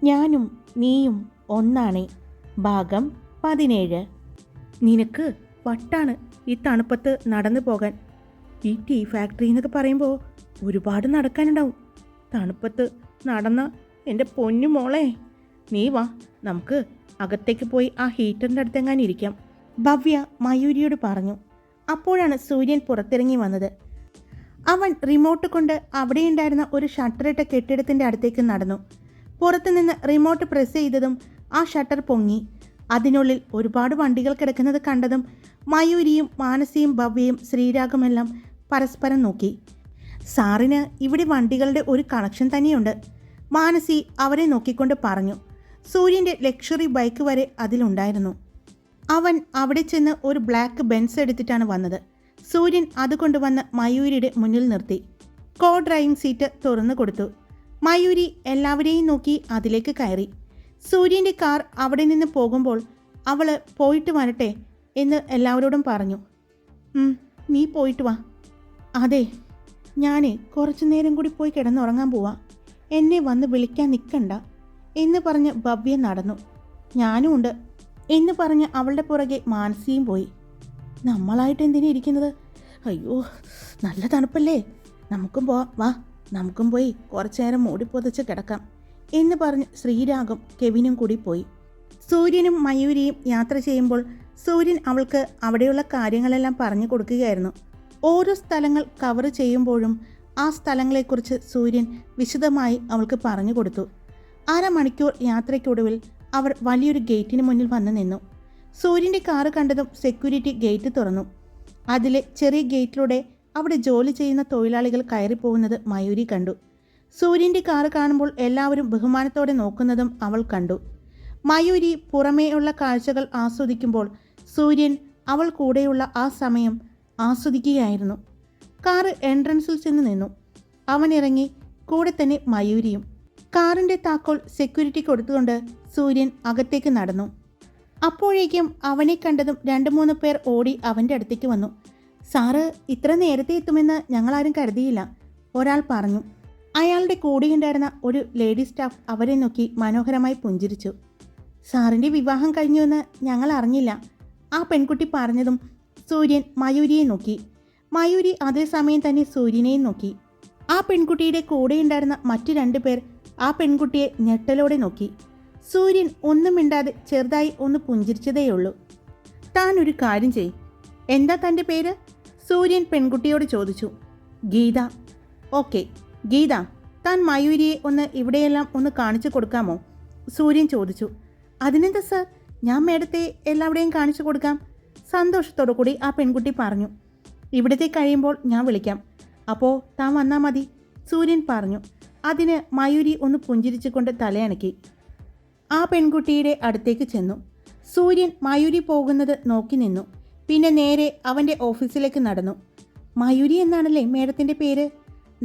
ഞാനും നീയും ഒന്നാണേ. ഭാഗം 17. നിനക്ക് വട്ടാണ് ഈ തണുപ്പത്ത് നടന്നു പോകാൻ. ഈ ടീ ഫാക്ടറി എന്നൊക്കെ പറയുമ്പോൾ ഒരുപാട് നടക്കാനുണ്ടാവും. തണുപ്പത്ത് നടന്ന എൻ്റെ പൊന്നു മോളെ, നീ വാ, നമുക്ക് അകത്തേക്ക് പോയി ആ ഹീറ്ററിൻ്റെ അടുത്തെങ്ങാനും ഇരിക്കാം. ഭവ്യ മയൂരിയോട് പറഞ്ഞു. അപ്പോഴാണ് സൂര്യൻ പുറത്തിറങ്ങി വന്നത്. അവൻ റിമോട്ട് കൊണ്ട് അവിടെയുണ്ടായിരുന്ന ഒരു ഷട്ടറിട്ട കെട്ടിടത്തിൻ്റെ അടുത്തേക്ക് നടന്നു. പുറത്തുനിന്ന് റിമോട്ട് പ്രസ് ചെയ്തതും ആ ഷട്ടർ പൊങ്ങി. അതിനുള്ളിൽ ഒരുപാട് വണ്ടികൾ കിടക്കുന്നത് കണ്ടതും മയൂരിയും മാനസിയും ഭവ്യയും ശ്രീരാഗുമെല്ലാം പരസ്പരം നോക്കി. സാറിന് ഇവിടെ വണ്ടികളുടെ ഒരു കളക്ഷൻ തന്നെയുണ്ട്, മാനസി അവരെ നോക്കിക്കൊണ്ട് പറഞ്ഞു. സൂര്യൻ്റെ ലക്ഷറി ബൈക്ക് വരെ അതിലുണ്ടായിരുന്നു. അവൻ അവിടെ ചെന്ന് ഒരു ബ്ലാക്ക് ബെൻസ് എടുത്തിട്ടാണ് വന്നത്. സൂര്യൻ അത് കൊണ്ടുവന്ന് മയൂരിയുടെ മുന്നിൽ നിർത്തി. കോ ഡ്രൈവിംഗ് സീറ്റ് തുറന്നു കൊടുത്തു. മയൂരി എല്ലാവരെയും നോക്കി അതിലേക്ക് കയറി. സൂര്യൻ്റെ കാർ അവിടെ നിന്ന് പോകുമ്പോൾ അവൾ പോയിട്ട് വരട്ടെ എന്ന് എല്ലാവരോടും പറഞ്ഞു. നീ പോയിട്ട് വാ. അതെ, ഞാൻ കുറച്ചു നേരം കൂടി പോയി കിടന്നുറങ്ങാൻ പോവാ, എന്നെ വന്ന് വിളിക്കാൻ നിൽക്കണ്ട എന്ന് പറഞ്ഞ് ഭവ്യ നടന്നു. ഞാനും ഉണ്ട് എന്ന് പറഞ്ഞ് അവളുടെ പുറകെ മാനസിയും പോയി. നമ്മളായിട്ട് എന്തിനാ ഇരിക്കുന്നത്? അയ്യോ, നല്ല തണുപ്പല്ലേ, നമുക്കും പോവാം, വാ, നമുക്കും പോയി കുറച്ചു നേരം മൂടിപ്പൊതച്ച് കിടക്കാം എന്ന് പറഞ്ഞ് ശ്രീരാഗും കെവിനും കൂടി പോയി. സൂര്യനും മയൂരിയും യാത്ര ചെയ്യുമ്പോൾ സൂര്യൻ അവൾക്ക് അവിടെയുള്ള കാര്യങ്ങളെല്ലാം പറഞ്ഞു കൊടുക്കുകയായിരുന്നു. ഓരോ സ്ഥലങ്ങൾ കവർ ചെയ്യുമ്പോഴും ആ സ്ഥലങ്ങളെക്കുറിച്ച് സൂര്യൻ വിശദമായി അവൾക്ക് പറഞ്ഞു കൊടുത്തു. അരമണിക്കൂർ യാത്രയ്ക്കൊടുവിൽ അവർ വലിയൊരു ഗേറ്റിന് മുന്നിൽ വന്നു നിന്നു. സൂര്യൻ്റെ കാറ് കണ്ടതും സെക്യൂരിറ്റി ഗേറ്റ് തുറന്നു. അതിലെ ചെറിയ ഗേറ്റിലൂടെ അവിടെ ജോലി ചെയ്യുന്ന തൊഴിലാളികൾ കയറിപ്പോകുന്നത് മയൂരി കണ്ടു. സൂര്യൻ്റെ കാറ് കാണുമ്പോൾ എല്ലാവരും ബഹുമാനത്തോടെ നോക്കുന്നതും അവൾ കണ്ടു. മയൂരി പുറമേയുള്ള കാഴ്ചകൾ ആസ്വദിക്കുമ്പോൾ സൂര്യൻ അവൾ കൂടെയുള്ള ആ സമയം ആസ്വദിക്കുകയായിരുന്നു. കാറ് എൻട്രൻസിൽ ചെന്ന് നിന്നു. അവൻ ഇറങ്ങി, കൂടെ തന്നെ മയൂരിയും. കാറിൻ്റെ താക്കോൽ സെക്യൂരിറ്റി കൊടുത്തുകൊണ്ട് സൂര്യൻ അകത്തേക്ക് നടന്നു. അപ്പോഴേക്കും അവനെ കണ്ടതും 2-3 പേർ ഓടി അവൻ്റെ അടുത്തേക്ക് വന്നു. സാറ് ഇത്ര നേരത്തെ എത്തുമെന്ന് ഞങ്ങളാരും കരുതിയില്ല, ഒരാൾ പറഞ്ഞു. അയാളുടെ കൂടെയുണ്ടായിരുന്ന ഒരു ലേഡി സ്റ്റാഫ് അവരെ നോക്കി മനോഹരമായി പുഞ്ചിരിച്ചു. സാറിൻ്റെ വിവാഹം കഴിഞ്ഞുവെന്ന് ഞങ്ങൾ അറിഞ്ഞില്ല, ആ പെൺകുട്ടി പറഞ്ഞതും സൂര്യൻ മയൂരിയെ നോക്കി. മയൂരി അതേസമയം തന്നെ സൂര്യനെയും നോക്കി. ആ പെൺകുട്ടിയുടെ കൂടെയുണ്ടായിരുന്ന മറ്റു 2 പേർ ആ പെൺകുട്ടിയെ ഞെട്ടലോടെ നോക്കി. സൂര്യൻ ഒന്നും മിണ്ടാതെ ചെറുതായി ഒന്ന് പുഞ്ചിരിച്ചതേയുള്ളൂ. താൻ ഒരു കാര്യം ചെയ്. എന്താ തൻ്റെ പേര്? സൂര്യൻ പെൺകുട്ടിയോട് ചോദിച്ചു. ഗീത. ഓക്കെ ഗീത, താൻ മയൂരിയെ ഒന്ന് ഇവിടെയെല്ലാം ഒന്ന് കാണിച്ചു കൊടുക്കാമോ? സൂര്യൻ ചോദിച്ചു. അതിനെന്താ സാർ, ഞാൻ മേഡത്തെ എല്ലാവിടെയും കാണിച്ചു കൊടുക്കാം, സന്തോഷത്തോടു കൂടി ആ പെൺകുട്ടി പറഞ്ഞു. ഇവിടത്തെ കഴിയുമ്പോൾ ഞാൻ വിളിക്കാം, അപ്പോൾ താൻ വന്നാൽ മതി, സൂര്യൻ പറഞ്ഞു. അതിന് മയൂരി ഒന്ന് പുഞ്ചിരിച്ചുകൊണ്ട് തലയണക്കി. ആ പെൺകുട്ടിയുടെ അടുത്തേക്ക് ചെന്നു. സൂര്യൻ മയൂരി പോകുന്നത് നോക്കി നിന്നു. പിന്നെ നേരെ അവൻ്റെ ഓഫീസിലേക്ക് നടന്നു. മയൂരി എന്നാണല്ലേ മേഡത്തിൻ്റെ പേര്?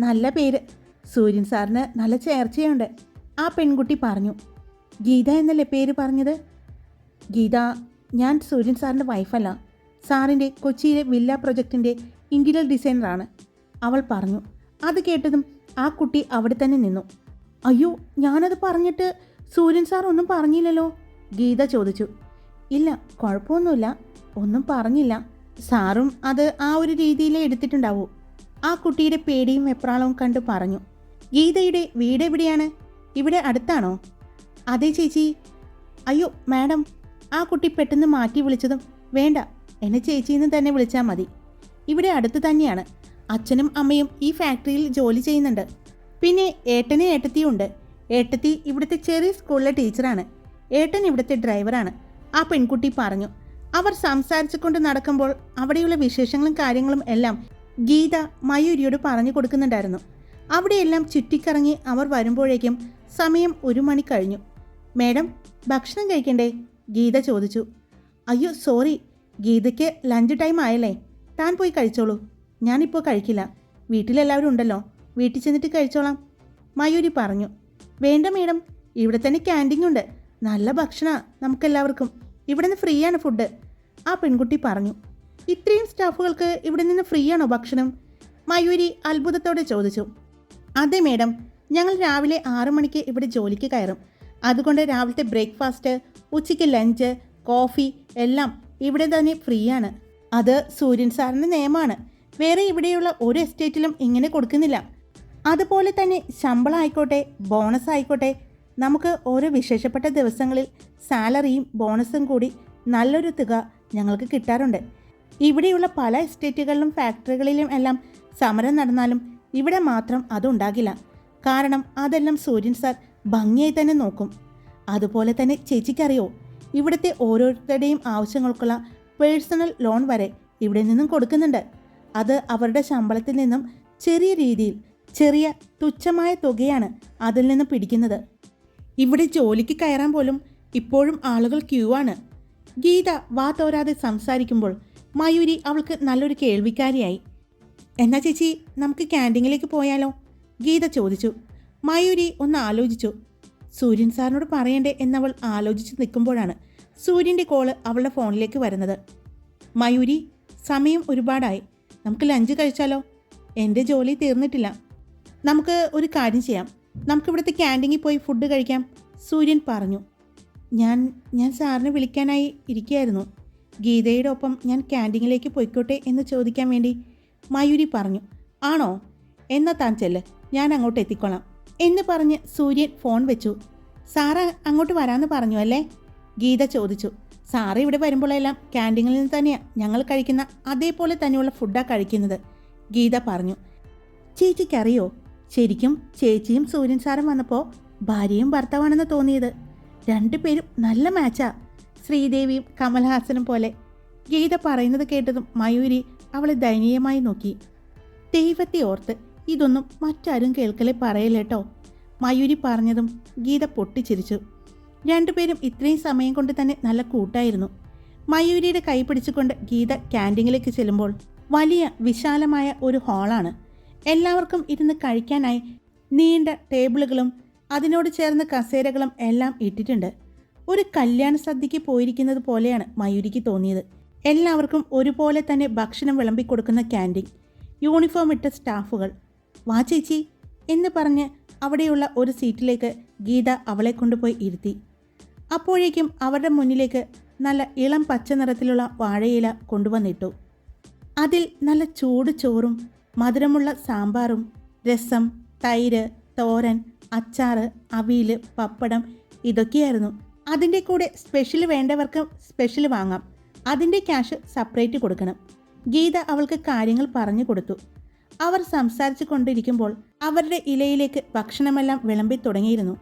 നല്ല പേര്, സൂര്യൻ സാറിന് നല്ല ചേർച്ചയുണ്ട്, ആ പെൺകുട്ടി പറഞ്ഞു. ഗീത എന്നല്ലേ പേര് പറഞ്ഞത്? ഗീത, ഞാൻ സൂര്യൻ സാറിൻ്റെ വൈഫല്ല, സാറിൻ്റെ കൊച്ചിയിലെ വില്ല പ്രൊജക്റ്റിൻ്റെ ഇൻറ്റീരിയർ ഡിസൈനറാണ്, അവൾ പറഞ്ഞു. അത് കേട്ടതും ആ കുട്ടി അവിടെ തന്നെ നിന്നു. അയ്യോ, ഞാനത് പറഞ്ഞിട്ട് സൂര്യൻ സാർ ഒന്നും പറഞ്ഞില്ലല്ലോ, ഗീത ചോദിച്ചു. ഇല്ല, കുഴപ്പമൊന്നുമില്ല, ഒന്നും പറഞ്ഞില്ല, സാറും അത് ആ ഒരു രീതിയിലേ എടുത്തിട്ടുണ്ടാവൂ, ആ കുട്ടിയുടെ പേടിയും വെപ്രാളവും കണ്ട് പറഞ്ഞു. ഗീതയുടെ വീട് എവിടെയാണ്? ഇവിടെ അടുത്താണോ? അതെ ചേച്ചി. അയ്യോ മാഡം, ആ കുട്ടി പെട്ടെന്ന് മാറ്റി വിളിച്ചതും വേണ്ട, എന്നെ ചേച്ചിന്ന് തന്നെ വിളിച്ചാൽ മതി, ഇവിടെ അടുത്ത് തന്നെയാണ്, അച്ഛനും അമ്മയും ഈ ഫാക്ടറിയിൽ ജോലി ചെയ്യുന്നുണ്ട്, പിന്നെ ഏട്ടനും ഏട്ടത്തിയും ഉണ്ട്, ഏട്ടത്തി ഇവിടുത്തെ ചെറിയ സ്കൂളിലെ ടീച്ചറാണ്, ഏട്ടൻ ഇവിടുത്തെ ഡ്രൈവറാണ്, ആ പെൺകുട്ടി പറഞ്ഞു. അവർ സംസാരിച്ചു കൊണ്ട് നടക്കുമ്പോൾ അവിടെയുള്ള വിശേഷങ്ങളും കാര്യങ്ങളും എല്ലാം ഗീത മയൂരിയോട് പറഞ്ഞു കൊടുക്കുന്നുണ്ടായിരുന്നു. അവിടെയെല്ലാം ചുറ്റിക്കറങ്ങി അവർ വരുമ്പോഴേക്കും സമയം 1 മണി കഴിഞ്ഞു. മേഡം, ഭക്ഷണം കഴിക്കണ്ടേ? ഗീത ചോദിച്ചു. അയ്യോ സോറി, ഗീതയ്ക്ക് ലഞ്ച് ടൈം ആയല്ലേ, താൻ പോയി കഴിച്ചോളൂ, ഞാനിപ്പോൾ കഴിക്കില്ല, വീട്ടിലെല്ലാവരും ഉണ്ടല്ലോ, വീട്ടിൽ ചെന്നിട്ട് കഴിച്ചോളാം, മയൂരി പറഞ്ഞു. വേണ്ട മേഡം, ഇവിടെ തന്നെ ക്യാൻറ്റീൻ ഉണ്ട്, നല്ല ഭക്ഷണമാണ് നമുക്കെല്ലാവർക്കും, ഇവിടെ നിന്ന് ഫ്രീ ആണ് ഫുഡ്, ആ പെൺകുട്ടി പറഞ്ഞു. ഇത്രയും സ്റ്റാഫുകൾക്ക് ഇവിടെ നിന്ന് ഫ്രീ ആണോ ഭക്ഷണം? മയൂരി അത്ഭുതത്തോടെ ചോദിച്ചു. അതെ മേഡം, ഞങ്ങൾ രാവിലെ 6 മണിക്ക് ഇവിടെ ജോലിക്ക് കയറും, അതുകൊണ്ട് രാവിലത്തെ ബ്രേക്ക്ഫാസ്റ്റ്, ഉച്ചയ്ക്ക് ലഞ്ച്, കോഫി എല്ലാം ഇവിടെ തന്നെ ഫ്രീ ആണ്. അത് സൂര്യൻ സാറിൻ്റെ നിയമമാണ്. വേറെ ഇവിടെയുള്ള ഒരു എസ്റ്റേറ്റിലും ഇങ്ങനെ കൊടുക്കുന്നില്ല. അതുപോലെ തന്നെ ശമ്പളം ആയിക്കോട്ടെ, ബോണസ് ആയിക്കോട്ടെ, നമുക്ക് ഓരോ വിശേഷപ്പെട്ട ദിവസങ്ങളിൽ സാലറിയും ബോണസും കൂടി നല്ലൊരു തുക ഞങ്ങൾക്ക് കിട്ടാറുണ്ട്. ഇവിടെയുള്ള പല എസ്റ്റേറ്റുകളിലും ഫാക്ടറികളിലും എല്ലാം സമരം നടന്നാലും ഇവിടെ മാത്രം അതുണ്ടാകില്ല. കാരണം അതെല്ലാം സൂര്യൻ സാർ ഭംഗിയായി തന്നെ നോക്കും. അതുപോലെ തന്നെ ചേച്ചിക്കറിയോ, ഇവിടുത്തെ ഓരോരുത്തരുടെയും ആവശ്യങ്ങൾക്കുള്ള പേഴ്സണൽ ലോൺ വരെ ഇവിടെ നിന്നും കൊടുക്കുന്നുണ്ട്. അത് അവരുടെ ശമ്പളത്തിൽ നിന്നും ചെറിയ രീതിയിൽ, ചെറിയ തുച്ഛമായ തുകയാണ് അതിൽ നിന്ന് പിടിക്കുന്നത്. ഇവിടെ ജോലിക്ക് കയറാൻ പോലും ഇപ്പോഴും ആളുകൾ ക്യൂ ആണ്. ഗീത വാ തോരാതെ സംസാരിക്കുമ്പോൾ മയൂരി അവൾക്ക് നല്ലൊരു കേൾവിക്കാരിയായി. എന്നാ ചേച്ചി, നമുക്ക് ക്യാൻറ്റീനിലേക്ക് പോയാലോ? ഗീത ചോദിച്ചു. മയൂരി ഒന്ന് ആലോചിച്ചു. സൂര്യൻ സാറിനോട് പറയണ്ടേ എന്നവൾ ആലോചിച്ച് നിൽക്കുമ്പോഴാണ് സൂര്യൻ്റെ കോള് അവളുടെ ഫോണിലേക്ക് വരുന്നത്. മയൂരി, സമയം ഒരുപാടായി, നമുക്ക് ലഞ്ച് കഴിച്ചാലോ? എൻ്റെ ജോലി തീർന്നിട്ടില്ല. നമുക്ക് ഒരു കാര്യം ചെയ്യാം, നമുക്കിവിടുത്തെ ക്യാൻറ്റീനിൽ പോയി ഫുഡ് കഴിക്കാം, സൂര്യൻ പറഞ്ഞു. ഞാൻ സാറിനെ വിളിക്കാനായി ഇരിക്കുകയായിരുന്നു. ഗീതയുടെ ഒപ്പം ഞാൻ ക്യാൻറ്റീനിലേക്ക് പോയിക്കോട്ടെ എന്ന് ചോദിക്കാൻ വേണ്ടി, മയൂരി പറഞ്ഞു. ആണോ? എന്നാൽ താൻ ചെല്ല്, ഞാൻ അങ്ങോട്ട് എത്തിക്കോളാം എന്ന് പറഞ്ഞ് സൂര്യൻ ഫോൺ വെച്ചു. സാറ് അങ്ങോട്ട് വരാമെന്ന് പറഞ്ഞു അല്ലേ? ഗീത ചോദിച്ചു. സാറ് ഇവിടെ വരുമ്പോഴെല്ലാം ക്യാൻറ്റീനിൽ നിന്ന് തന്നെയാണ് ഞങ്ങൾ കഴിക്കുന്ന അതേപോലെ തന്നെയുള്ള ഫുഡാണ് കഴിക്കുന്നത്, ഗീത പറഞ്ഞു. ചേച്ചിക്കറിയോ, ശരിക്കും ചേച്ചിയും സൂര്യൻ സാറും വന്നപ്പോൾ ഭാര്യയും ഭർത്താവാണെന്ന് തോന്നിയത്. രണ്ടുപേരും നല്ല മാച്ചാ, ശ്രീദേവിയും കമൽഹാസനും പോലെ. ഗീത പറയുന്നത് കേട്ടതും മയൂരി അവളെ ദയനീയമായി നോക്കി. ദൈവത്തെ ഓർത്ത് ഇതൊന്നും മറ്റാരും കേൾക്കലേ പറയല്ലേട്ടോ, മയൂരി പറഞ്ഞതും ഗീത പൊട്ടിച്ചിരിച്ചു. രണ്ടുപേരും ഇത്രയും സമയം കൊണ്ട് തന്നെ നല്ല കൂട്ടായിരുന്നു. മയൂരിയുടെ കൈ പിടിച്ചുകൊണ്ട് ഗീത ക്യാൻറ്റീനിലേക്ക് ചെല്ലുമ്പോൾ വലിയ വിശാലമായ ഒരു ഹാളാണ്. എല്ലാവർക്കും ഇരുന്ന് കഴിക്കാനായി നീണ്ട ടേബിളുകളും അതിനോട് ചേർന്ന കസേരകളും എല്ലാം ഇട്ടിട്ടുണ്ട്. ഒരു കല്യാണ സദ്യയ്ക്ക് പോയിരിക്കുന്നത് പോലെയാണ് മയൂരിക്ക് തോന്നിയത്. എല്ലാവർക്കും ഒരുപോലെ തന്നെ ഭക്ഷണം വിളമ്പിക്കൊടുക്കുന്ന ക്യാൻറ്റീൻ, യൂണിഫോം ഇട്ട സ്റ്റാഫുകൾ. വാ ചേച്ചി എന്ന് പറഞ്ഞ് അവിടെയുള്ള ഒരു സീറ്റിലേക്ക് ഗീത അവളെ കൊണ്ടുപോയി ഇരുത്തി. അപ്പോഴേക്കും അവരുടെ മുന്നിലേക്ക് നല്ല ഇളം പച്ച നിറത്തിലുള്ള വാഴയില കൊണ്ടുവന്നിട്ടു. അതിൽ നല്ല ചൂട് ചോറും മധുരമുള്ള സാമ്പാറും രസം, തൈര്, തോരൻ, അച്ചാറ്, അവിയൽ, പപ്പടം ഇതൊക്കെയായിരുന്നു. അതിൻ്റെ കൂടെ സ്പെഷ്യൽ വേണ്ടവർക്ക് സ്പെഷ്യൽ വാങ്ങാം, അതിൻ്റെ ക്യാഷ് സെപ്പറേറ്റ് കൊടുക്കണം. ഗീത അവൾക്ക് കാര്യങ്ങൾ പറഞ്ഞു കൊടുത്തു. അവർ സംസാരിച്ചു കൊണ്ടിരിക്കുമ്പോൾ അവരുടെ ഇലയിലേക്ക് ഭക്ഷണമെല്ലാം വിളമ്പി തുടങ്ങിയിരുന്നു.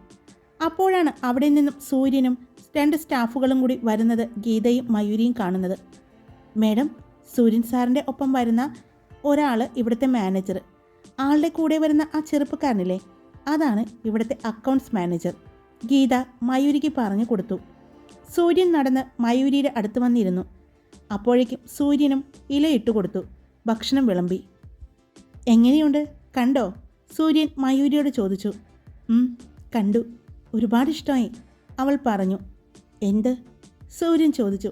അപ്പോഴാണ് അവിടെ നിന്നും സൂര്യനും 2 സ്റ്റാഫുകളും കൂടി വരുന്നത് ഗീതയും മയൂരിയും കാണുന്നത്. മേഡം, സൂര്യൻ സാറിൻ്റെ ഒപ്പം വരുന്ന ഒരാൾ ഇവിടുത്തെ മാനേജർ. ആളുടെ കൂടെ വരുന്ന ആ ചെറുപ്പക്കാരനില്ലേ, അതാണ് ഇവിടുത്തെ അക്കൗണ്ട്സ് മാനേജർ, ഗീത മയൂരിക്ക് പറഞ്ഞു കൊടുത്തു. സൂര്യൻ നടന്ന് മയൂരിയുടെ അടുത്ത് വന്നിരുന്നു. അപ്പോഴേക്കും സൂര്യനും ഇല ഇട്ടുകൊടുത്തു. ഭക്ഷണം വിളമ്പി. എങ്ങനെയുണ്ട്, കണ്ടോ? സൂര്യൻ മയൂരിയോട് ചോദിച്ചു. കണ്ടു, ഒരുപാട് ഇഷ്ടമായി, അവൾ പറഞ്ഞു. എന്ത്? സൂര്യൻ ചോദിച്ചു.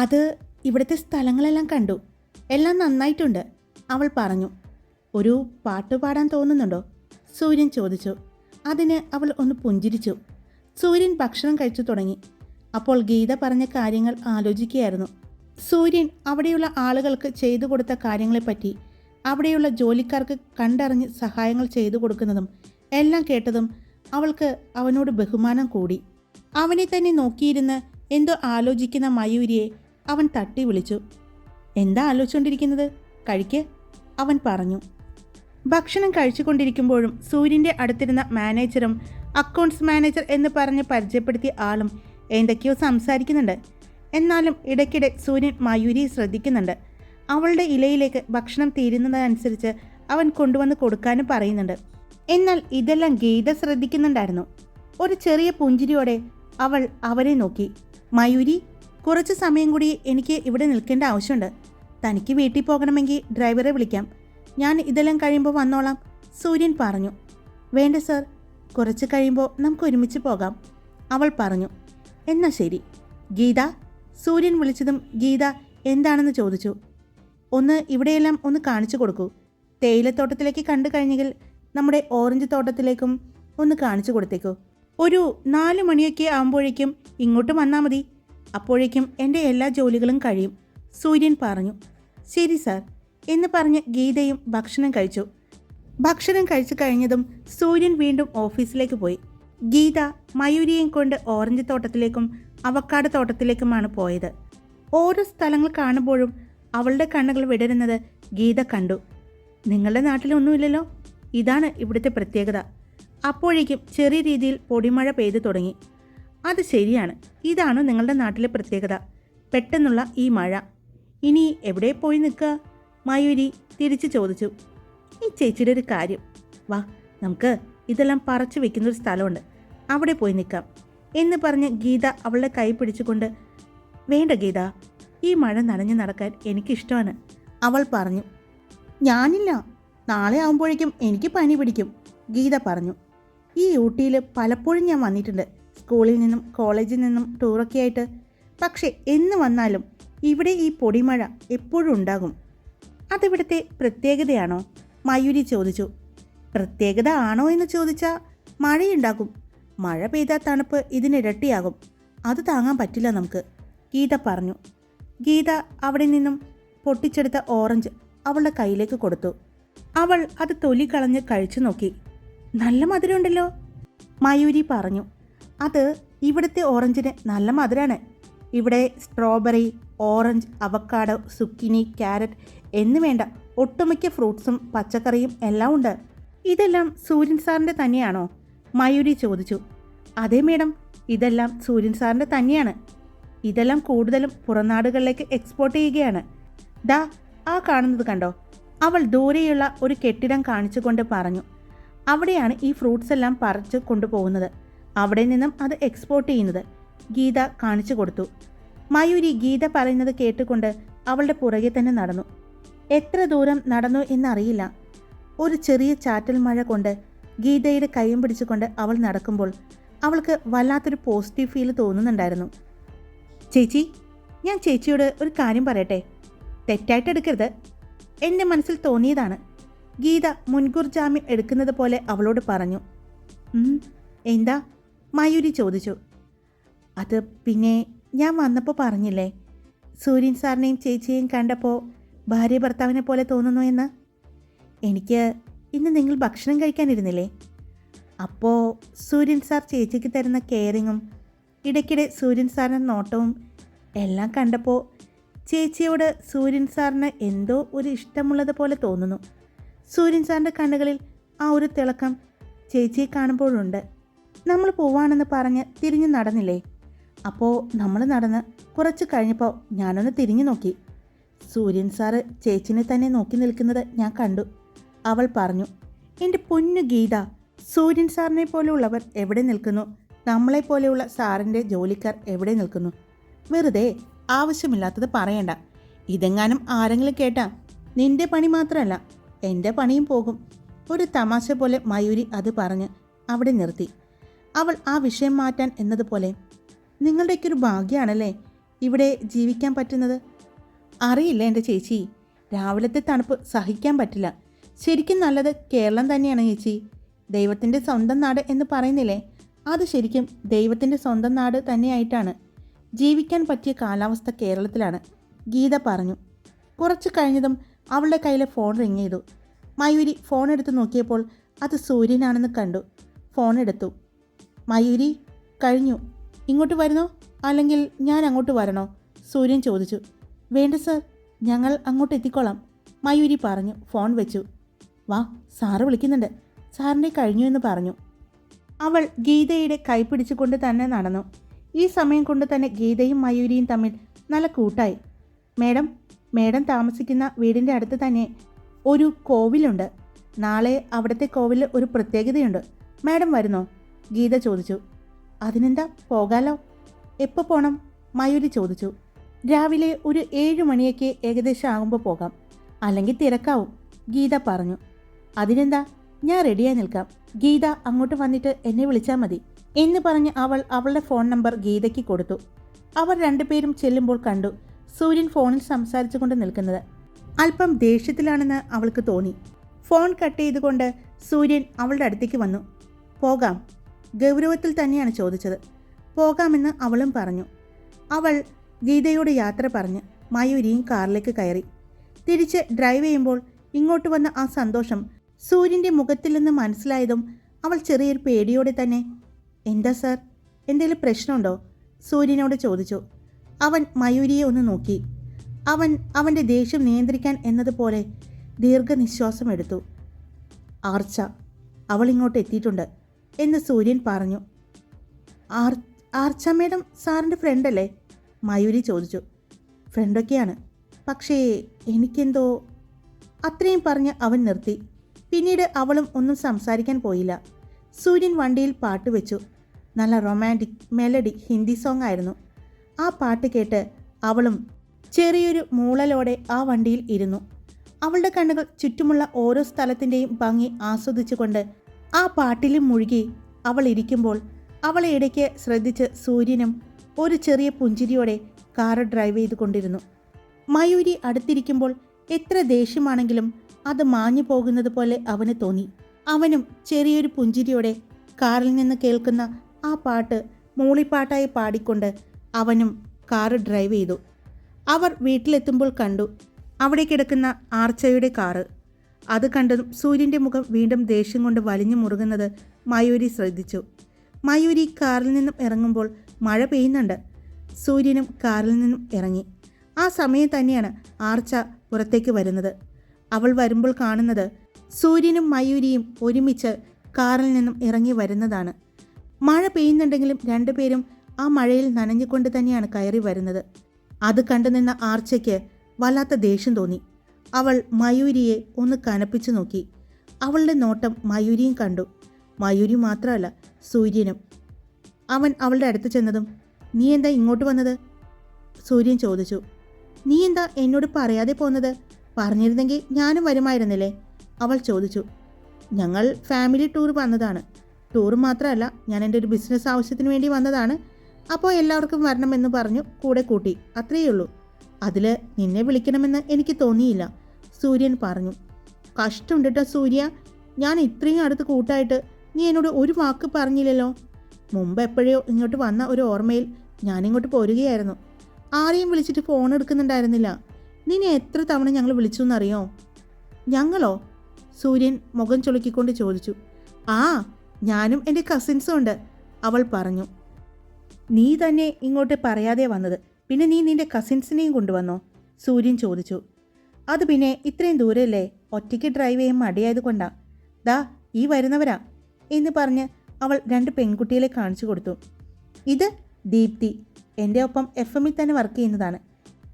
അത് ഇവിടുത്തെ സ്ഥലങ്ങളെല്ലാം കണ്ടു, എല്ലാം നന്നായിട്ടുണ്ട്, അവൾ പറഞ്ഞു. ഒരു പാട്ട് പാടാൻ തോന്നുന്നുണ്ടോ? സൂര്യൻ ചോദിച്ചു. അതിന് അവൾ ഒന്ന് പുഞ്ചിരിച്ചു. സൂര്യൻ ഭക്ഷണം കഴിച്ചു തുടങ്ങി. അപ്പോൾ ഗീത പറഞ്ഞ കാര്യങ്ങൾ ആലോചിക്കുകയായിരുന്നു. സൂര്യൻ അവിടെയുള്ള ആളുകൾക്ക് ചെയ്തു കൊടുത്ത കാര്യങ്ങളെപ്പറ്റി, അവിടെയുള്ള ജോലിക്കാർക്ക് കണ്ടറിഞ്ഞ് സഹായങ്ങൾ ചെയ്തു കൊടുക്കുന്നതും എല്ലാം കേട്ടതും അവൾക്ക് അവനോട് ബഹുമാനം കൂടി. അവനെ തന്നെ നോക്കിയിരുന്ന് എന്തോ ആലോചിക്കുന്ന മയൂരിയെ അവൻ തട്ടി വിളിച്ചു. എന്താ ആലോചിച്ചുകൊണ്ടിരിക്കുന്നത്? കഴിക്ക്, അവൻ പറഞ്ഞു. ഭക്ഷണം കഴിച്ചുകൊണ്ടിരിക്കുമ്പോഴും സൂര്യൻ്റെ അടുത്തിരുന്ന മാനേജറും അക്കൗണ്ട്സ് മാനേജർ എന്ന് പറഞ്ഞ് പരിചയപ്പെടുത്തിയ ആളും എന്തൊക്കെയോ സംസാരിക്കുന്നുണ്ട്. എന്നാലും ഇടയ്ക്കിടെ സൂര്യൻ മയൂരിയെ ശ്രദ്ധിക്കുന്നുണ്ട്. അവളുടെ ഇലയിലേക്ക് ഭക്ഷണം തീരുന്നതനുസരിച്ച് അവൻ കൊണ്ടുവന്ന് കൊടുക്കാനും പറയുന്നുണ്ട്. എന്നാൽ ഇതെല്ലാം ഗീത ശ്രദ്ധിക്കുന്നുണ്ടായിരുന്നു. ഒരു ചെറിയ പുഞ്ചിരിയോടെ അവൾ അവരെ നോക്കി. മയൂരി, കുറച്ച് സമയം കൂടി എനിക്ക് ഇവിടെ നിൽക്കേണ്ട ആവശ്യമുണ്ട്. തനിക്ക് വീട്ടിൽ പോകണമെങ്കിൽ ഡ്രൈവറെ വിളിക്കാം, ഞാൻ ഇതെല്ലാം കഴിയുമ്പോൾ വന്നോളാം, സൂര്യൻ പറഞ്ഞു. വേണ്ട സർ, കുറച്ച് കഴിയുമ്പോൾ നമുക്ക് ഒരുമിച്ച് പോകാം, അവൾ പറഞ്ഞു. എന്നാ ശരി. ഗീത, സൂര്യൻ വിളിച്ചതും ഗീത എന്താണെന്ന് ചോദിച്ചു. ഒന്ന് ഇവിടെയെല്ലാം ഒന്ന് കാണിച്ചു കൊടുക്കൂ. തേയിലത്തോട്ടത്തിലേക്ക് കണ്ടു കഴിഞ്ഞെങ്കിൽ നമ്മുടെ ഓറഞ്ച് തോട്ടത്തിലേക്കും ഒന്ന് കാണിച്ചു കൊടുത്തേക്കൂ. ഒരു 4 മണിയൊക്കെ ആകുമ്പോഴേക്കും ഇങ്ങോട്ട് വന്നാൽ മതി. അപ്പോഴേക്കും എൻ്റെ എല്ലാ ജോലികളും കഴിയും, സൂര്യൻ പറഞ്ഞു. ശരി സാർ എന്ന് പറഞ്ഞ് ഗീതയും ഭക്ഷണം കഴിച്ചു. ഭക്ഷണം കഴിച്ചു കഴിഞ്ഞതും സൂര്യൻ വീണ്ടും ഓഫീസിലേക്ക് പോയി. ഗീത മയൂരിയെയും കൊണ്ട് ഓറഞ്ച് തോട്ടത്തിലേക്കും അവക്കാട് തോട്ടത്തിലേക്കുമാണ് പോയത്. ഓരോ സ്ഥലങ്ങൾ കാണുമ്പോഴും അവളുടെ കണ്ണുകൾ വിടരുന്നത് ഗീത കണ്ടു. നിങ്ങളുടെ നാട്ടിലൊന്നുമില്ലല്ലോ, ഇതാണ് ഇവിടുത്തെ പ്രത്യേകത. അപ്പോഴേക്കും ചെറിയ രീതിയിൽ പൊടിമഴ പെയ്തു തുടങ്ങി. അത് ശരിയാണ്, ഇതാണ് നിങ്ങളുടെ നാട്ടിലെ പ്രത്യേകത, പെട്ടെന്നുള്ള ഈ മഴ. ഇനി എവിടെ പോയി നിൽക്കുക? മയൂരി തിരിച്ചു ചോദിച്ചു. ഈ ചേച്ചിയുടെ ഒരു കാര്യം, വാ നമുക്ക് ഇതെല്ലാം പറിച്ചു വെക്കുന്നൊരു സ്ഥലമുണ്ട്, അവിടെ പോയി നിൽക്കാം എന്ന് പറഞ്ഞ് ഗീത അവളുടെ കൈ പിടിച്ചുകൊണ്ട്, വേണ്ട ഗീത, ഈ മഴ നനഞ്ഞു നടക്കാൻ എനിക്കിഷ്ടമാണ്, അവൾ പറഞ്ഞു. ഞാനില്ല, നാളെ ആകുമ്പോഴേക്കും എനിക്ക് പനി പിടിക്കും, ഗീത പറഞ്ഞു. ഈ ഊട്ടിയിൽ പലപ്പോഴും ഞാൻ വന്നിട്ടുണ്ട്, സ്കൂളിൽ നിന്നും കോളേജിൽ നിന്നും ടൂറൊക്കെ ആയിട്ട്. പക്ഷേ എന്ന് വന്നാലും ഇവിടെ ഈ പൊടിമഴ എപ്പോഴും ഉണ്ടാകും. അതിവിടുത്തെ പ്രത്യേകതയാണോ? മയൂരി ചോദിച്ചു. പ്രത്യേകത ആണോ എന്ന് ചോദിച്ചാൽ മഴയുണ്ടാകും. മഴ പെയ്താൽ തണുപ്പ് ഇതിനിരട്ടിയാകും. അത് താങ്ങാൻ പറ്റില്ല നമുക്ക്, ഗീത പറഞ്ഞു. ഗീത അവിടെ നിന്നും പൊട്ടിച്ചെടുത്ത ഓറഞ്ച് അവളുടെ കയ്യിലേക്ക് കൊടുത്തു. അവൾ അത് തൊലി കളഞ്ഞ് കഴിച്ചു നോക്കി. നല്ല മധുരമുണ്ടല്ലോ, മയൂരി പറഞ്ഞു. അത് ഇവിടുത്തെ ഓറഞ്ചിന് നല്ല മധുരമാണ്. ഇവിടെ strawberry, orange, avocado, zucchini, carrot എന്ന് വേണ്ട ഒട്ടുമിക്ക ഫ്രൂട്ട്സും പച്ചക്കറിയും എല്ലാം ഉണ്ട്. ഇതെല്ലാം സൂര്യൻ സാറിൻ്റെ തന്നെയാണോ? മയൂരി ചോദിച്ചു. അതെ മേഡം, ഇതെല്ലാം സൂര്യൻ സാറിൻ്റെ തന്നെയാണ്. ഇതെല്ലാം കൂടുതലും പുറംനാടുകളിലേക്ക് എക്സ്പോർട്ട് ചെയ്യുകയാണ്. ദാ ആ കാണുന്നത് കണ്ടോ? അവൾ ദൂരെയുള്ള ഒരു കെട്ടിടം കാണിച്ചുകൊണ്ട് പറഞ്ഞു. അവിടെയാണ് ഈ ഫ്രൂട്ട്സ് എല്ലാം പറിച്ച് കൊണ്ടുപോകുന്നത്. അവിടെ നിന്നും അത് എക്സ്പോർട്ട് ചെയ്യുന്നത്, ഗീത കാണിച്ചു കൊടുത്തു. മയൂരി ഗീത പറയുന്നത് കേട്ടുകൊണ്ട് അവളുടെ പുറകെ തന്നെ നടന്നു. എത്ര ദൂരം നടന്നു എന്നറിയില്ല. ഒരു ചെറിയ ചാറ്റൽ മഴ കൊണ്ട് ഗീതയുടെ കൈയും പിടിച്ചുകൊണ്ട് അവൾ നടക്കുമ്പോൾ അവൾക്ക് വല്ലാത്തൊരു പോസിറ്റീവ് ഫീൽ തോന്നുന്നുണ്ടായിരുന്നു. ചേച്ചി, ഞാൻ ചേച്ചിയോട് ഒരു കാര്യം പറയട്ടെ, തെറ്റായിട്ട് എടുക്കരുത്, എൻ്റെ മനസ്സിൽ തോന്നിയതാണ്, ഗീത മുൻകൂർ ജാമ്യം എടുക്കുന്നത് പോലെ അവളോട് പറഞ്ഞു. എന്താ? മയൂരി ചോദിച്ചു. അത് പിന്നെ ഞാൻ വന്നപ്പോൾ പറഞ്ഞില്ലേ, സൂര്യൻ സാറിനെയും ചേച്ചിയെയും കണ്ടപ്പോൾ ഭാര്യ ഭർത്താവിനെ പോലെ തോന്നുന്നു എന്ന്. എനിക്ക് ഇന്ന് നിങ്ങൾ ഭക്ഷണം കഴിക്കാനിരുന്നില്ലേ? അപ്പോൾ സൂര്യൻ സാർ ചേച്ചിക്ക് തരുന്ന കെയറിങ്ങും ഇടയ്ക്കിടെ സൂര്യൻ സാറിൻ്റെ നോട്ടവും എല്ലാം കണ്ടപ്പോൾ ചേച്ചിയോട് സൂര്യൻ സാറിന് എന്തോ ഒരു ഇഷ്ടമുള്ളത് പോലെ തോന്നുന്നു. സൂര്യൻ സാറിൻ്റെ കണ്ണുകളിൽ ആ ഒരു തിളക്കം ചേച്ചിയെ കാണുമ്പോഴുണ്ട്. നമ്മൾ പോവാണെന്ന് പറഞ്ഞ് തിരിഞ്ഞു നടന്നില്ലേ? അപ്പോൾ നമ്മൾ നടന്ന് കുറച്ച് കഴിഞ്ഞപ്പോൾ ഞാനൊന്ന് തിരിഞ്ഞു നോക്കി. സൂര്യൻ സാറ് ചേച്ചിനെ തന്നെ നോക്കി നിൽക്കുന്നത് ഞാൻ കണ്ടു, അവൾ പറഞ്ഞു. എൻ്റെ പൊന്നു ഗീത, സൂര്യൻ സാറിനെ പോലെയുള്ളവർ എവിടെ നിൽക്കുന്നു? നമ്മളെപ്പോലെയുള്ള സാറിൻ്റെ ജോലിക്കാർ എവിടെ നിൽക്കുന്നു? വെറുതെ ആവശ്യമില്ലാത്തത് പറയണ്ട. ഇതെങ്ങാനും ആരെങ്കിലും കേട്ടാ നിന്റെ പണി മാത്രമല്ല എൻ്റെ പണിയും പോകും. ഒരു തമാശ പോലെ മയൂരി അത് പറഞ്ഞ് അവിടെ നിർത്തി. അവൾ ആ വിഷയം മാറ്റാൻ എന്നതുപോലെ, നിങ്ങളുടെയൊക്കെ ഒരു ഭാഗ്യമാണല്ലേ ഇവിടെ ജീവിക്കാൻ പറ്റുന്നത്. അറിയില്ല എൻ്റെ ചേച്ചി, രാവിലത്തെ തണുപ്പ് സഹിക്കാൻ പറ്റില്ല. ശരിക്കും നല്ലത് കേരളം തന്നെയാണ് ചേച്ചി. ദൈവത്തിൻ്റെ സ്വന്തം നാട് എന്ന് പറയുന്നില്ലേ, അത് ശരിക്കും ദൈവത്തിൻ്റെ സ്വന്തം നാട് തന്നെയായിട്ടാണ്. ജീവിക്കാൻ പറ്റിയ കാലാവസ്ഥ കേരളത്തിലാണ്, ഗീത പറഞ്ഞു. കുറച്ച് കഴിഞ്ഞതും അവളുടെ കയ്യിലെ ഫോൺ റിങ് ചെയ്തു. മയൂരി ഫോൺ എടുത്ത് നോക്കിയപ്പോൾ അത് സൂര്യനാണെന്ന് കണ്ടു. ഫോൺ എടുത്തു. മയൂരി, കഴിഞ്ഞു, ഇങ്ങോട്ട് വരുന്നോ അല്ലെങ്കിൽ ഞാൻ അങ്ങോട്ട് വരണോ? സൂര്യൻ ചോദിച്ചു. വേണ്ട സർ, ഞങ്ങൾ അങ്ങോട്ട് എത്തിക്കോളാം, മയൂരി പറഞ്ഞു. ഫോൺ വെച്ചു. വാ, സാറ് വിളിക്കുന്നുണ്ട്, സാറിൻ്റെ കഴിഞ്ഞു എന്ന് പറഞ്ഞു. അവൾ ഗീതയുടെ കൈ പിടിച്ചുകൊണ്ട് തന്നെ നടന്നു. ഈ സമയം കൊണ്ട് തന്നെ ഗീതയും മയൂരിയും തമ്മിൽ നല്ല കൂട്ടായി. മേഡം താമസിക്കുന്ന വീടിൻ്റെ അടുത്ത് തന്നെ ഒരു കോവിലുണ്ട്. നാളെ അവിടുത്തെ കോവിലിൽ ഒരു പ്രത്യേകതയുണ്ട്. മാഡം വരുന്നോ? ഗീത ചോദിച്ചു. അതിനെന്താ, പോകാലോ. എപ്പോൾ പോകണം? മയൂരി ചോദിച്ചു. രാവിലെ ഒരു 7 മണിയൊക്കെ ഏകദേശം ആകുമ്പോൾ പോകാം, അല്ലെങ്കിൽ തിരക്കാവും, ഗീത പറഞ്ഞു. അതിനെന്താ, ഞാൻ റെഡിയായി നിൽക്കാം. ഗീത അങ്ങോട്ട് വന്നിട്ട് എന്നെ വിളിച്ചാൽ മതി എന്ന് പറഞ്ഞ് അവൾ അവളുടെ ഫോൺ നമ്പർ ഗീതയ്ക്ക് കൊടുത്തു. അവർ രണ്ടുപേരും ചെല്ലുമ്പോൾ കണ്ടു സൂര്യൻ ഫോണിൽ സംസാരിച്ചു കൊണ്ട് നിൽക്കുന്നത്. അല്പം ദേഷ്യത്തിലാണെന്ന് അവൾക്ക് തോന്നി. ഫോൺ കട്ട് ചെയ്തുകൊണ്ട് സൂര്യൻ അവളുടെ അടുത്തേക്ക് വന്നു. പോകാം, ഗൗരവത്തിൽ തന്നെയാണ് ചോദിച്ചത്. പോകാമെന്ന് അവളും പറഞ്ഞു. അവൾ ഗീതയോട് യാത്ര പറഞ്ഞ് മയൂരിയും കാറിലേക്ക് കയറി. തിരിച്ച് ഡ്രൈവ് ചെയ്യുമ്പോൾ ഇങ്ങോട്ട് വന്ന ആ സന്തോഷം സൂര്യൻ്റെ മുഖത്തിൽ നിന്ന് മനസ്സിലായതും അവൾ ചെറിയൊരു പേടിയോടെ തന്നെ എന്താ സാർ, എന്തെങ്കിലും പ്രശ്നമുണ്ടോ സൂര്യനോട് ചോദിച്ചു. അവൻ മയൂരിയെ ഒന്ന് നോക്കി. അവൻ്റെ ദേഷ്യം നിയന്ത്രിക്കാൻ എന്നതുപോലെ ദീർഘനിശ്വാസം എടുത്തു. ആർച്ച, അവൾ ഇങ്ങോട്ട് എത്തിയിട്ടുണ്ട് എന്ന് സൂര്യൻ പറഞ്ഞു. ആർച്ച മേഡം സാറിൻ്റെ ഫ്രണ്ടല്ലേ? മയൂരി ചോദിച്ചു. ഫ്രണ്ടൊക്കെയാണ്, പക്ഷേ എനിക്കെന്തോ. അത്രയും പറഞ്ഞ് അവൻ നിർത്തി. പിന്നീട് അവളും ഒന്നും സംസാരിക്കാൻ പോയില്ല. സൂര്യൻ വണ്ടിയിൽ പാട്ട് വെച്ചു. നല്ല റൊമാൻറ്റിക് മെലഡി ഹിന്ദി സോങ് ആയിരുന്നു. ആ പാട്ട് കേട്ട് അവളും ചെറിയൊരു മൂളലോടെ ആ വണ്ടിയിൽ ഇരുന്നു. അവളുടെ കണ്ണുകൾ ചുറ്റുമുള്ള ഓരോ സ്ഥലത്തിൻ്റെയും ഭംഗി ആസ്വദിച്ചുകൊണ്ട് ആ പാട്ടിലും മുഴുകി അവൾ ഇരിക്കുമ്പോൾ അവളെ ഇടയ്ക്ക് ശ്രദ്ധിച്ച് സൂര്യനും ഒരു ചെറിയ പുഞ്ചിരിയോടെ കാറ് ഡ്രൈവ് ചെയ്തുകൊണ്ടിരുന്നു. മയൂരി അടുത്തിരിക്കുമ്പോൾ എത്ര ദേഷ്യമാണെങ്കിലും അത് മാഞ്ഞു പോകുന്നത് പോലെ അവന് തോന്നി. അവനും ചെറിയൊരു പുഞ്ചിരിയോടെ കാറിൽ നിന്ന് കേൾക്കുന്ന ആ പാട്ട് മൂളിപ്പാട്ടായി പാടിക്കൊണ്ട് അവനും കാറ് ഡ്രൈവ് ചെയ്തു. അവർ വീട്ടിലെത്തുമ്പോൾ കണ്ടു അവിടെ കിടക്കുന്ന ആർച്ചയുടെ കാറ്. അത് കണ്ടതും സൂര്യൻ്റെ മുഖം വീണ്ടും ദേഷ്യം കൊണ്ട് വലിഞ്ഞു മുറുകുന്നത് മയൂരി ശ്രദ്ധിച്ചു. മയൂരി കാറിൽ നിന്നും ഇറങ്ങുമ്പോൾ മഴ പെയ്യുന്നുണ്ട്. സൂര്യനും കാറിൽ നിന്നും ഇറങ്ങി. ആ സമയം തന്നെയാണ് ആർച്ച പുറത്തേക്ക് വരുന്നത്. അവൾ വരുമ്പോൾ കാണുന്നത് സൂര്യനും മയൂരിയും ഒരുമിച്ച് കാറിൽ നിന്നും ഇറങ്ങി വരുന്നതാണ്. മഴ പെയ്യുന്നുണ്ടെങ്കിലും രണ്ടുപേരും ആ മഴയിൽ നനഞ്ഞുകൊണ്ട് തന്നെയാണ് കയറി വരുന്നത്. അത് കണ്ടു നിന്ന ആർച്ചയ്ക്ക് വല്ലാത്ത ദേഷ്യം തോന്നി. അവൾ മയൂരിയെ ഒന്ന് കനപ്പിച്ചു നോക്കി. അവളുടെ നോട്ടം മയൂരിയും കണ്ടു. മയൂരി മാത്രമല്ല, സൂര്യനും. അവൻ അവളുടെ അടുത്ത് ചെന്നതും നീ എന്താ ഇങ്ങോട്ട് വന്നത്? സൂര്യൻ ചോദിച്ചു. നീ എന്താ എന്നോട് പറയാതെ പോന്നത്? പറഞ്ഞിരുന്നെങ്കിൽ ഞാനും വരുമായിരുന്നില്ലേ? അവൾ ചോദിച്ചു. ഞങ്ങൾ ഫാമിലി ടൂർ വന്നതാണ്. ടൂർ മാത്രമല്ല, ഞാൻ എൻ്റെ ഒരു ബിസിനസ് ആവശ്യത്തിന് വേണ്ടി വന്നതാണ്. അപ്പോൾ എല്ലാവർക്കും വരണമെന്ന് പറഞ്ഞു കൂടെ കൂട്ടി, അത്രയേ ഉള്ളൂ. അതിൽ നിന്നെ വിളിക്കണമെന്ന് എനിക്ക് തോന്നിയില്ല, സൂര്യൻ പറഞ്ഞു. കഷ്ടമുണ്ട് കേട്ടോ സൂര്യ, ഞാൻ ഇത്രയും അടുത്ത് കൂട്ടായിട്ട് നീ എന്നോട് ഒരു വാക്ക് പറഞ്ഞില്ലല്ലോ. മുമ്പ് എപ്പോഴോ ഇങ്ങോട്ട് വന്ന ഒരു ഓർമ്മയിൽ ഞാനിങ്ങോട്ട് പോരുകയായിരുന്നു. ആരെയും വിളിച്ചിട്ട് ഫോൺ എടുക്കുന്നുണ്ടായിരുന്നില്ല. നിന്നെ എത്ര തവണ ഞങ്ങൾ വിളിച്ചു എന്നറിയോ? ഞങ്ങളോ? സൂര്യൻ മുഖം ചുളുക്കിക്കൊണ്ട് ചോദിച്ചു. ആ, ഞാനും എൻ്റെ കസിൻസും ഉണ്ട്, അവൾ പറഞ്ഞു. നീ തന്നെ ഇങ്ങോട്ട് പറയാതെ വന്നത്, പിന്നെ നീ നിൻ്റെ കസിൻസിനെയും കൊണ്ടുവന്നോ? സൂര്യൻ ചോദിച്ചു. അത് പിന്നെ ഇത്രയും ദൂരമല്ലേ, ഒറ്റയ്ക്ക് ഡ്രൈവ് ചെയ്യാൻ മടിയായത് കൊണ്ടാ. ദാ ഈ വരുന്നവരാ എന്ന് പറഞ്ഞ് അവൾ 2 പെൺകുട്ടികളെ കാണിച്ചു കൊടുത്തു. ഇത് ദീപ്തി, എൻ്റെ ഒപ്പം FM-ൽ തന്നെ വർക്ക് ചെയ്യുന്നതാണ്.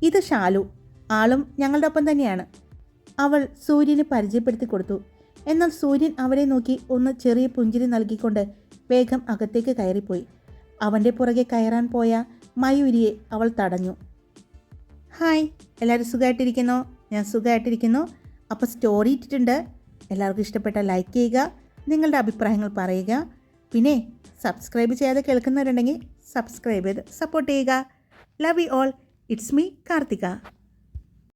ഇത് ഷാലു, ആളും ഞങ്ങളുടെ ഒപ്പം തന്നെയാണ്. അവൾ സൂര്യന് പരിചയപ്പെടുത്തി കൊടുത്തു. എന്നാൽ സൂര്യൻ അവരെ നോക്കി ഒന്ന് ചെറിയ പുഞ്ചിരി നൽകിക്കൊണ്ട് വേഗം അകത്തേക്ക് കയറിപ്പോയി. അവൻ്റെ പുറകെ കയറാൻ പോയ മയൂരിയെ അവൾ തടഞ്ഞു. ഹായ്, എല്ലാവരും സുഖമായിട്ടിരിക്കുന്നോ? ഞാൻ സുഖമായിട്ടിരിക്കുന്നു. അപ്പോൾ സ്റ്റോറി ഇട്ടിട്ടുണ്ട്. എല്ലാവർക്കും ഇഷ്ടപ്പെട്ട ലൈക്ക് ചെയ്യുക, നിങ്ങളുടെ അഭിപ്രായങ്ങൾ പറയുക. പിന്നെ സബ്സ്ക്രൈബ് ചെയ്യാതെ കേൾക്കുന്നവരുണ്ടെങ്കിൽ സബ്സ്ക്രൈബ് ചെയ്ത് സപ്പോർട്ട് ചെയ്യുക. Love you all. It's me Karthika.